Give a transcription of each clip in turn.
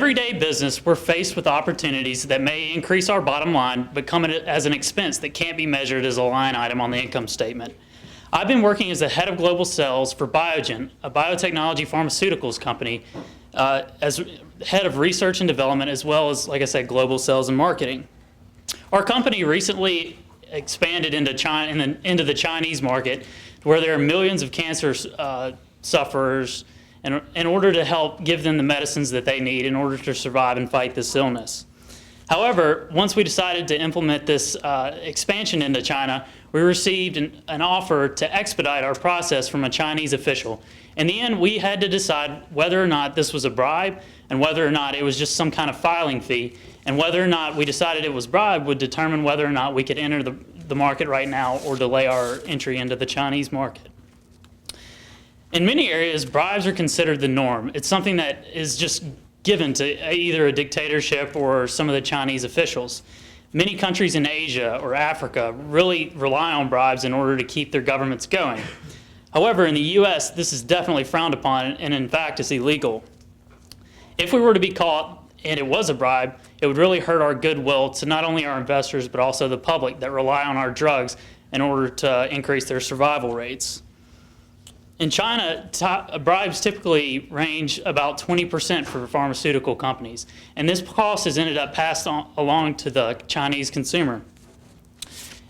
everyday business, we're faced with opportunities that may increase our bottom line, but come as an expense that can't be measured as a line item on the income statement. I've been working as the head of global sales for Biogen, a biotechnology pharmaceuticals company, as head of research and development, as well as, like I said, global sales and marketing. Our company recently expanded into the Chinese market, where there are millions of cancer sufferers, and in order to help give them the medicines that they need in order to survive and fight this illness. However, once we decided to implement this expansion into China, we received an offer to expedite our process from a Chinese official. In the end, we had to decide whether or not this was a bribe and whether or not it was just some kind of filing fee, and whether or not we decided it was bribe would determine whether or not we could enter the market right now or delay our entry into the Chinese market. In many areas, bribes are considered the norm. It's something that is just given to either a dictatorship or some of the Chinese officials. Many countries in Asia or Africa really rely on bribes in order to keep their governments going. However, in the U.S., this is definitely frowned upon, and in fact is illegal. If we were to be caught and it was a bribe, it would really hurt our goodwill to not only our investors but also the public that rely on our drugs in order to increase their survival rates. In China, bribes typically range about 20% for pharmaceutical companies, and this cost has ended up passed along to the Chinese consumer.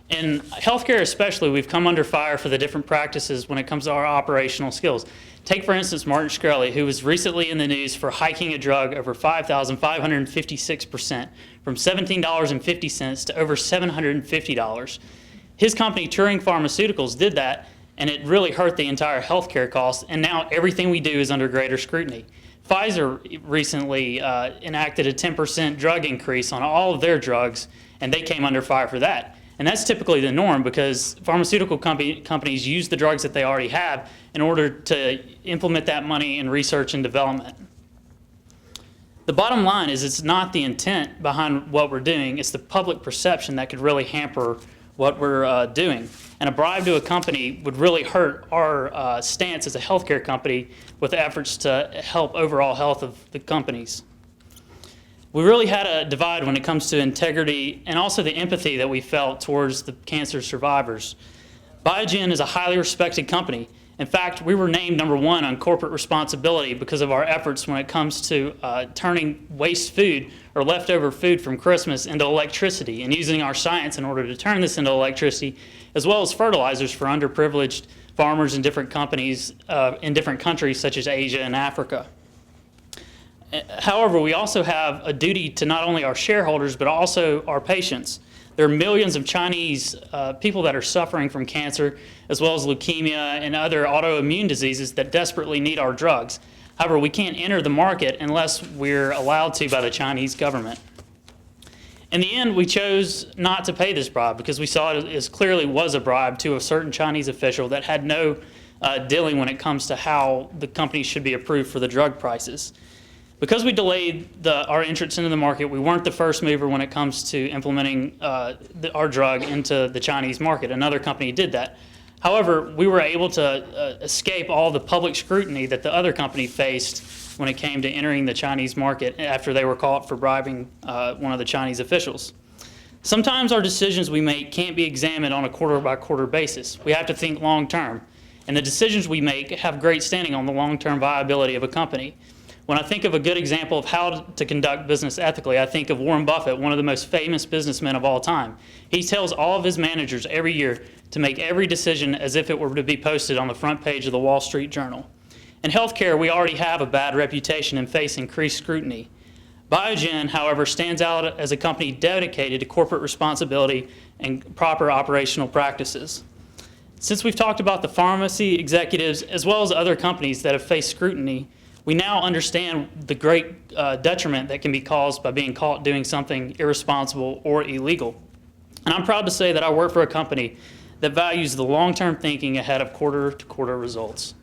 In healthcare especially, we've come under fire for the different practices when it comes to our operational skills. Take, for instance, Martin Shkreli, who was recently in the news for hiking a drug over 5,556%, from $17.50 to over $750. His company, Turing Pharmaceuticals, did that, and it really hurt the entire healthcare costs, and now everything we do is under greater scrutiny. Pfizer recently enacted a 10% drug increase on all of their drugs, and they came under fire for that. And that's typically the norm because pharmaceutical companies use the drugs that they already have in order to implement that money in research and development. The bottom line is it's not the intent behind what we're doing, it's the public perception that could really hamper what we're doing. And a bribe to a company would really hurt our stance as a healthcare company with efforts to help overall health of the companies. We really had a divide when it comes to integrity and also the empathy that we felt towards the cancer survivors. Biogen is a highly respected company. In fact, we were named #1 on corporate responsibility because of our efforts when it comes to turning waste food or leftover food from Christmas into electricity and using our science in order to turn this into electricity, as well as fertilizers for underprivileged farmers in different companies in different countries such as Asia and Africa. However, we also have a duty to not only our shareholders but also our patients. There are millions of Chinese people that are suffering from cancer, as well as leukemia and other autoimmune diseases that desperately need our drugs. However, we can't enter the market unless we're allowed to by the Chinese government. In the end, we chose not to pay this bribe because we saw it as clearly was a bribe to a certain Chinese official that had no dealing when it comes to how the company should be approved for the drug prices. Because we delayed our entrance into the market, we weren't the first mover when it comes to implementing our drug into the Chinese market. Another company did that. However, we were able to escape all the public scrutiny that the other company faced when it came to entering the Chinese market after they were caught for bribing one of the Chinese officials. Sometimes our decisions we make can't be examined on a quarter-by-quarter basis. We have to think long-term. And the decisions we make have great standing on the long-term viability of a company. When I think of a good example of how to conduct business ethically, I think of Warren Buffett, one of the most famous businessmen of all time. He tells all of his managers every year to make every decision as if it were to be posted on the front page of the Wall Street Journal. In healthcare, we already have a bad reputation and face increased scrutiny. Biogen, however, stands out as a company dedicated to corporate responsibility and proper operational practices. Since we've talked about the pharmacy executives as well as other companies that have faced scrutiny, we now understand the great detriment that can be caused by being caught doing something irresponsible or illegal. And I'm proud to say that I work for a company that values the long-term thinking ahead of quarter-to-quarter results.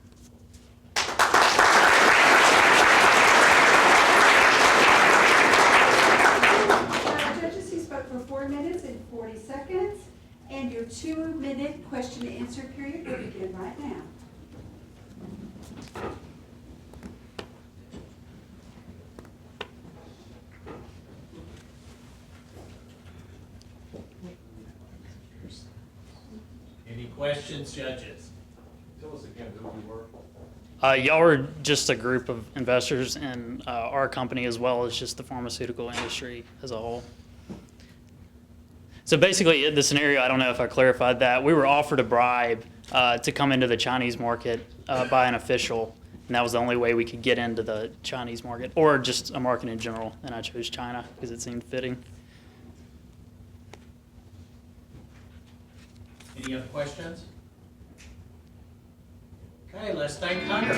Judges, he spoke for 4 minutes and 40 seconds, and your 2-minute question and answer period will begin right now. Any questions, judges? Tell us again who we were. Y'all are just a group of investors in our company as well as just the pharmaceutical industry as a whole. So basically, the scenario, I don't know if I clarified that, we were offered a bribe to come into the Chinese market by an official, and that was the only way we could get into the Chinese market, or just a market in general, and I chose China because it seemed fitting. Any other questions? Okay, let's thank Hunter.